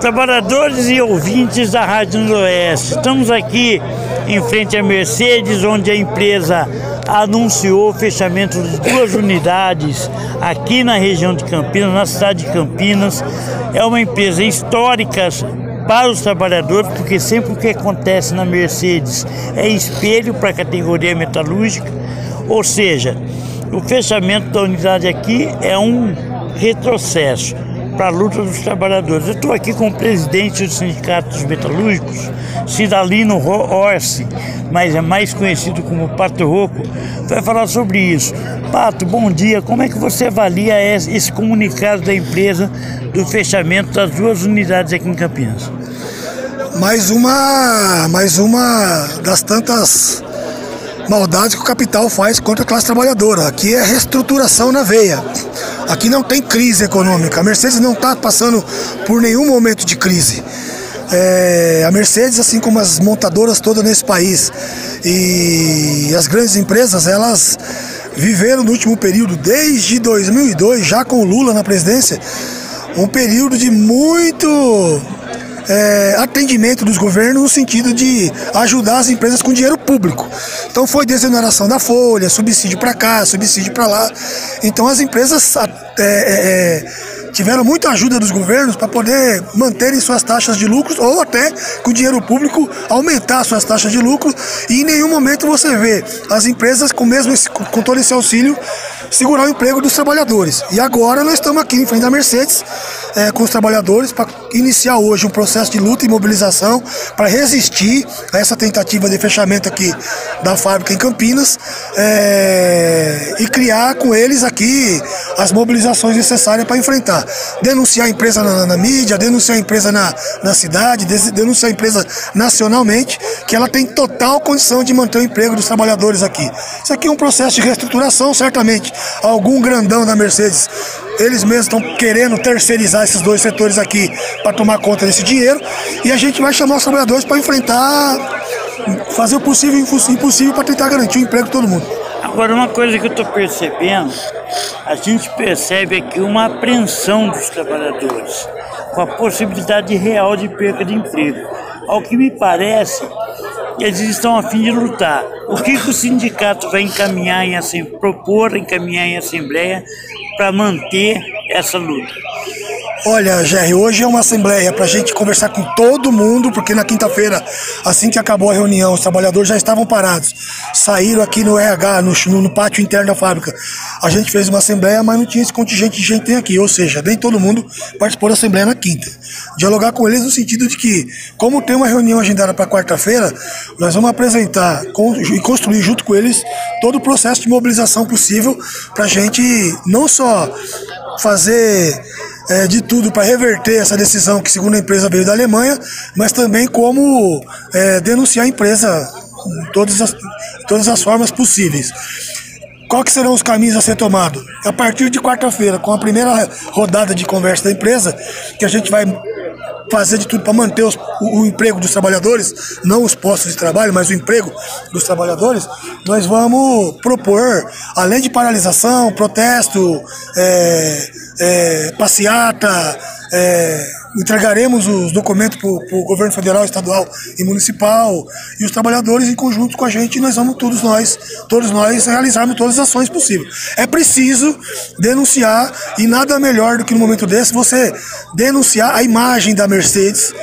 Trabalhadores e ouvintes da Rádio Noroeste, estamos aqui em frente à Mercedes, onde a empresa anunciou o fechamento de 2 unidades aqui na região de Campinas, na cidade de Campinas. É uma empresa histórica para os trabalhadores, porque sempre o que acontece na Mercedes é espelho para a categoria metalúrgica, ou seja, o fechamento da unidade aqui é um retrocesso para a luta dos trabalhadores. Eu estou aqui com o presidente do Sindicato dos Metalúrgicos, Cidalino Orsi, mas é mais conhecido como Pato Rocco, vai falar sobre isso. Pato, bom dia. Como é que você avalia esse comunicado da empresa do fechamento das 2 unidades aqui em Campinas? Mais uma das tantas maldades que o capital faz contra a classe trabalhadora. Aqui é reestruturação na veia. Aqui não tem crise econômica. A Mercedes não está passando por nenhum momento de crise. A Mercedes, assim como as montadoras todas nesse país e as grandes empresas, elas viveram no último período, desde 2002, já com o Lula na presidência, um período de muito atendimento dos governos no sentido de ajudar as empresas com dinheiro público. Então foi desoneração da folha, subsídio para cá, subsídio para lá. Então as empresas tiveram muita ajuda dos governos para poder manterem suas taxas de lucros ou até com dinheiro público aumentar suas taxas de lucro, e em nenhum momento você vê as empresas com todo esse auxílio segurar o emprego dos trabalhadores. E agora nós estamos aqui em frente da Mercedes com os trabalhadores para iniciar hoje um processo de luta e mobilização para resistir a essa tentativa de fechamento aqui da fábrica em Campinas e criar com eles aqui as mobilizações necessárias para enfrentar. Denunciar a empresa na mídia, denunciar a empresa na cidade, denunciar a empresa nacionalmente, que ela tem total condição de manter o emprego dos trabalhadores aqui. Isso aqui é um processo de reestruturação, certamente. Algum grandão da Mercedes, eles mesmos estão querendo terceirizar esses 2 setores aqui para tomar conta desse dinheiro, e a gente vai chamar os trabalhadores para enfrentar, fazer o possível e o impossível para tentar garantir o emprego de todo mundo. Agora, uma coisa que eu estou percebendo, a gente percebe aqui uma apreensão dos trabalhadores, com a possibilidade real de perda de emprego. Ao que me parece, eles estão a fim de lutar. O que o sindicato vai encaminhar encaminhar em assembleia para manter essa luta? Olha, Jerry, hoje é uma assembleia para a gente conversar com todo mundo, porque na quinta-feira, assim que acabou a reunião, os trabalhadores já estavam parados, saíram aqui no RH, no pátio interno da fábrica. A gente fez uma assembleia, mas não tinha esse contingente de gente que tem aqui, ou seja, nem todo mundo participou da assembleia na quinta. Dialogar com eles no sentido de que, como tem uma reunião agendada para quarta-feira, nós vamos apresentar e construir junto com eles todo o processo de mobilização possível para a gente não só fazer de tudo para reverter essa decisão que, segundo a empresa, veio da Alemanha, mas também como denunciar a empresa em todas as formas possíveis. Qual que serão os caminhos a ser tomados? A partir de quarta-feira, com a primeira rodada de conversa da empresa, que a gente vai fazer de tudo para manter o emprego dos trabalhadores, não os postos de trabalho, mas o emprego dos trabalhadores, nós vamos propor, além de paralisação, protesto, passeata, entregaremos os documentos para o governo federal, estadual e municipal, e os trabalhadores em conjunto com a gente, nós vamos todos nós realizarmos todas as ações possíveis. É preciso denunciar, e nada melhor do que no momento desse você denunciar a imagem da Mercedes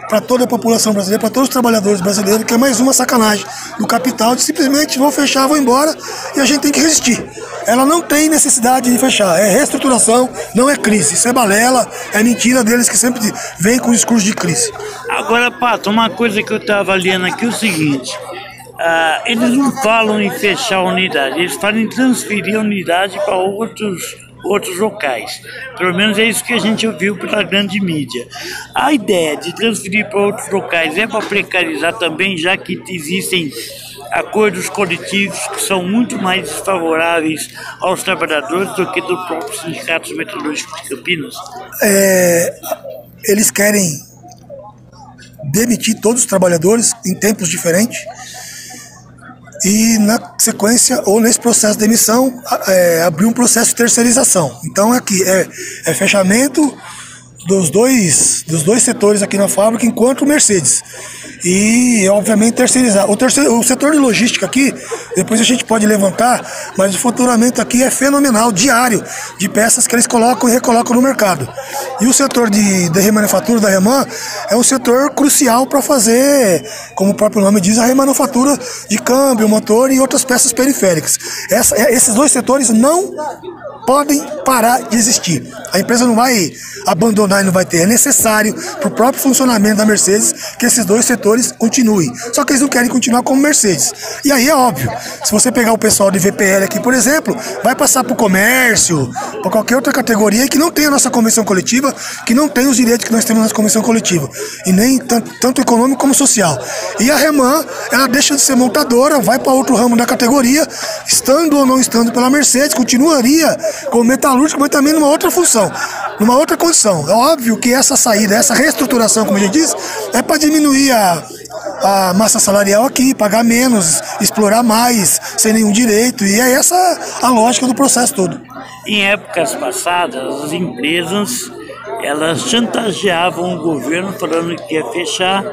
para toda a população brasileira, para todos os trabalhadores brasileiros, que é mais uma sacanagem do capital de simplesmente vão fechar, vão embora, e a gente tem que resistir. Ela não tem necessidade de fechar, é reestruturação, não é crise, isso é balela, é mentira deles que sempre vem com o discurso de crise. Agora, Pato, uma coisa que eu estava avaliando aqui é o seguinte, eles não falam em fechar a unidade, eles falam em transferir a unidade para outros locais. Pelo menos é isso que a gente ouviu pela grande mídia. A ideia de transferir para outros locais é para precarizar também, já que existem acordos coletivos que são muito mais desfavoráveis aos trabalhadores do que do próprio Sindicato Metalúrgico de Campinas? Eles querem demitir todos os trabalhadores em tempos diferentes e, na sequência, ou nesse processo de demissão, abrir um processo de terceirização. Então aqui é fechamento dos dois setores aqui na fábrica enquanto Mercedes. E, obviamente, terceirizar. O setor de logística aqui, depois a gente pode levantar, mas o faturamento aqui é fenomenal, diário, de peças que eles colocam e recolocam no mercado. E o setor de remanufatura da Reman é um setor crucial para fazer, como o próprio nome diz, a remanufatura de câmbio, motor e outras peças periféricas. Esses dois setores não podem parar de existir. A empresa não vai abandonar e não vai ter. É necessário para o próprio funcionamento da Mercedes que esses dois setores continuem. Só que eles não querem continuar como Mercedes. E aí é óbvio, se você pegar o pessoal de VPL aqui, por exemplo, vai passar para o comércio, para qualquer outra categoria que não tem a nossa convenção coletiva, que não tem os direitos que nós temos na nossa convenção coletiva. E nem tanto econômico como social. E a Reman, ela deixa de ser montadora, vai para outro ramo da categoria, estando ou não estando pela Mercedes, continuaria como metalúrgico, mas também numa outra função, numa outra condição. É óbvio que essa saída, essa reestruturação, como a gente diz, é para diminuir a massa salarial aqui, pagar menos, explorar mais, sem nenhum direito, e é essa a lógica do processo todo. Em épocas passadas, as empresas, elas chantageavam o governo falando que ia fechar,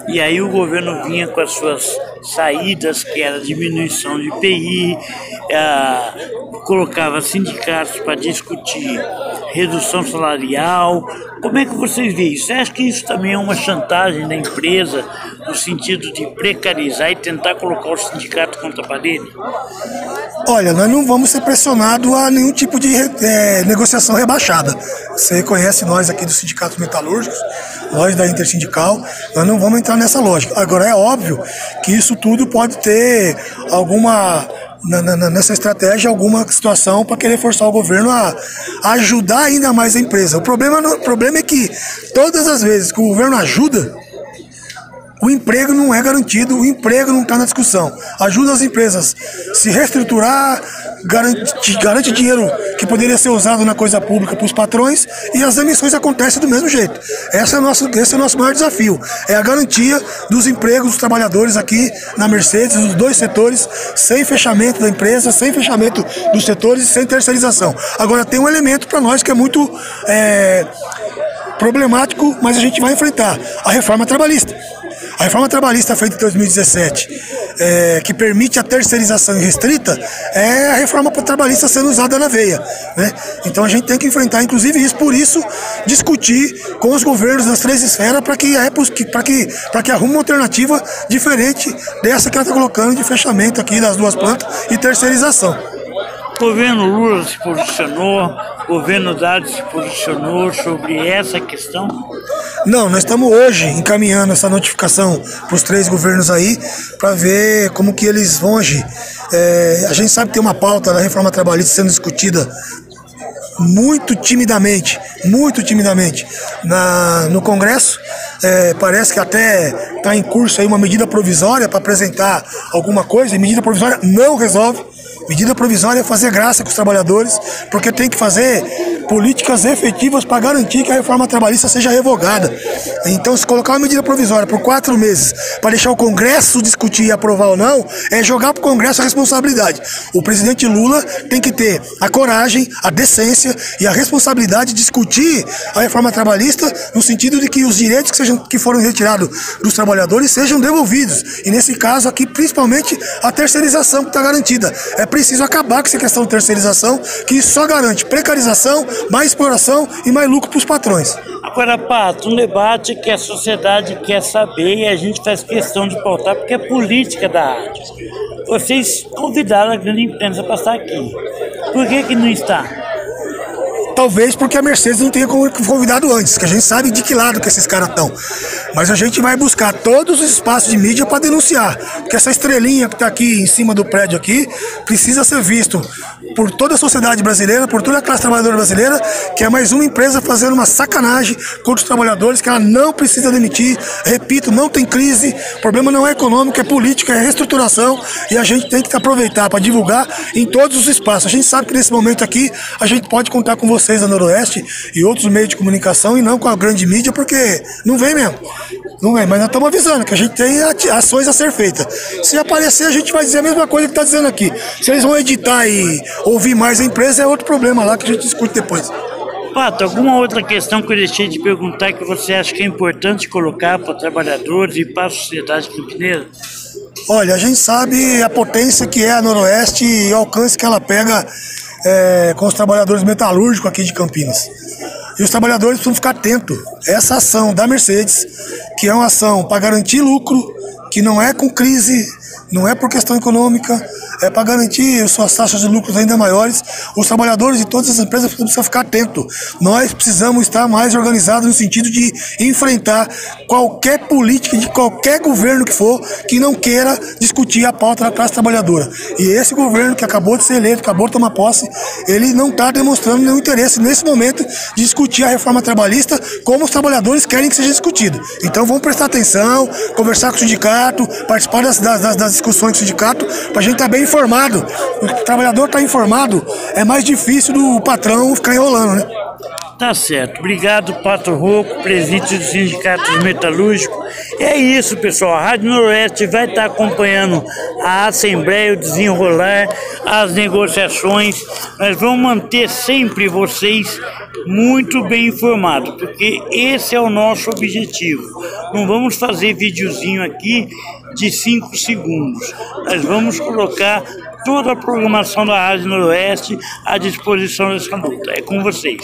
e aí o governo vinha com as suas saídas, que era diminuição de IPI, colocava sindicatos para discutir redução salarial. Como é que vocês veem isso? Você acha que isso também é uma chantagem da empresa, no sentido de precarizar e tentar colocar o sindicato contra a parede? Olha, nós não vamos ser pressionados a nenhum tipo de negociação rebaixada. Você conhece nós aqui dos sindicatos metalúrgicos, nós da Intersindical, nós não vamos entrar nessa lógica. Agora, é óbvio que isso tudo pode ter nessa estratégia, alguma situação para querer forçar o governo a ajudar ainda mais a empresa. O problema é que todas as vezes que o governo ajuda, o emprego não é garantido, o emprego não está na discussão. Ajuda as empresas a se reestruturar, garante dinheiro que poderia ser usado na coisa pública para os patrões, e as demissões acontecem do mesmo jeito. Esse é o nosso maior desafio, é a garantia dos empregos dos trabalhadores aqui na Mercedes, dos dois setores, sem fechamento da empresa, sem fechamento dos setores e sem terceirização. Agora, tem um elemento para nós que é muito problemático, mas a gente vai enfrentar: a reforma trabalhista. A reforma trabalhista feita em 2017, que permite a terceirização irrestrita, é a reforma trabalhista sendo usada na veia, né? Então a gente tem que enfrentar, inclusive, isso, por isso, discutir com os governos das três esferas para que arrume uma alternativa diferente dessa que ela está colocando de fechamento aqui das duas plantas e terceirização. O governo Lula se posicionou, o governo Haddad se posicionou sobre essa questão? Não, nós estamos hoje encaminhando essa notificação para os três governos aí, para ver como que eles vão agir. A gente sabe que tem uma pauta da reforma trabalhista sendo discutida muito timidamente no Congresso. Parece que até está em curso aí uma medida provisória para apresentar alguma coisa, e medida provisória não resolve. Medida provisória é fazer graça com os trabalhadores, porque tem que fazer políticas efetivas para garantir que a reforma trabalhista seja revogada. Então, se colocar uma medida provisória por 4 meses para deixar o Congresso discutir e aprovar ou não, é jogar para o Congresso a responsabilidade. O presidente Lula tem que ter a coragem, a decência e a responsabilidade de discutir a reforma trabalhista, no sentido de que os direitos que foram retirados dos trabalhadores sejam devolvidos. E nesse caso aqui, principalmente, a terceirização que está garantida. É preciso acabar com essa questão de terceirização, que isso só garante precarização, mais exploração e mais lucro para os patrões. Agora, Pato, um debate que a sociedade quer saber e a gente faz questão de pautar, porque é política da rádio. Vocês convidaram a grande imprensa para estar aqui. Por que não está? Talvez porque a Mercedes não tenha convidado antes, que a gente sabe de que lado que esses caras estão. Mas a gente vai buscar todos os espaços de mídia para denunciar, porque essa estrelinha que está aqui em cima do prédio aqui precisa ser visto por toda a sociedade brasileira, por toda a classe trabalhadora brasileira, que é mais uma empresa fazendo uma sacanagem contra os trabalhadores, que ela não precisa demitir. Repito, não tem crise, o problema não é econômico, é política, é reestruturação, e a gente tem que aproveitar para divulgar em todos os espaços. A gente sabe que nesse momento aqui a gente pode contar com vocês da Noroeste e outros meios de comunicação, e não com a grande mídia, porque não vem mesmo. Não vem, mas nós estamos avisando que a gente tem ações a ser feitas. Se aparecer, a gente vai dizer a mesma coisa que está dizendo aqui. Se eles vão editar e ouvir mais a empresa, é outro problema lá que a gente discute depois. Pato, alguma outra questão que eu deixei de perguntar que você acha que é importante colocar para trabalhadores e para a sociedade campineira? Olha, a gente sabe a potência que é a Noroeste e o alcance que ela pega com os trabalhadores metalúrgicos aqui de Campinas. E os trabalhadores precisam ficar atentos. Essa ação da Mercedes, que é uma ação para garantir lucro, que não é com crise, não é por questão econômica, é para garantir suas taxas de lucros ainda maiores. Os trabalhadores de todas as empresas precisam ficar atentos. Nós precisamos estar mais organizados no sentido de enfrentar qualquer política de qualquer governo que for que não queira discutir a pauta da classe trabalhadora. E esse governo que acabou de ser eleito, acabou de tomar posse, ele não está demonstrando nenhum interesse nesse momento de discutir a reforma trabalhista como os trabalhadores querem que seja discutido. Então vamos prestar atenção, conversar com o sindicato, participar das discussões com o sindicato, para a gente estar bem informado. O trabalhador está informado, é mais difícil do patrão ficar enrolando, né? Tá certo. Obrigado, Pato Rocco, presidente dos sindicatos metalúrgicos. É isso, pessoal. A Rádio Noroeste vai estar acompanhando a Assembleia, o desenrolar, as negociações. Nós vamos manter sempre vocês muito bem informados, porque esse é o nosso objetivo. Não vamos fazer videozinho aqui de 5 segundos. Nós vamos colocar toda a programação da Rádio Noroeste à disposição dessa luta. É com vocês.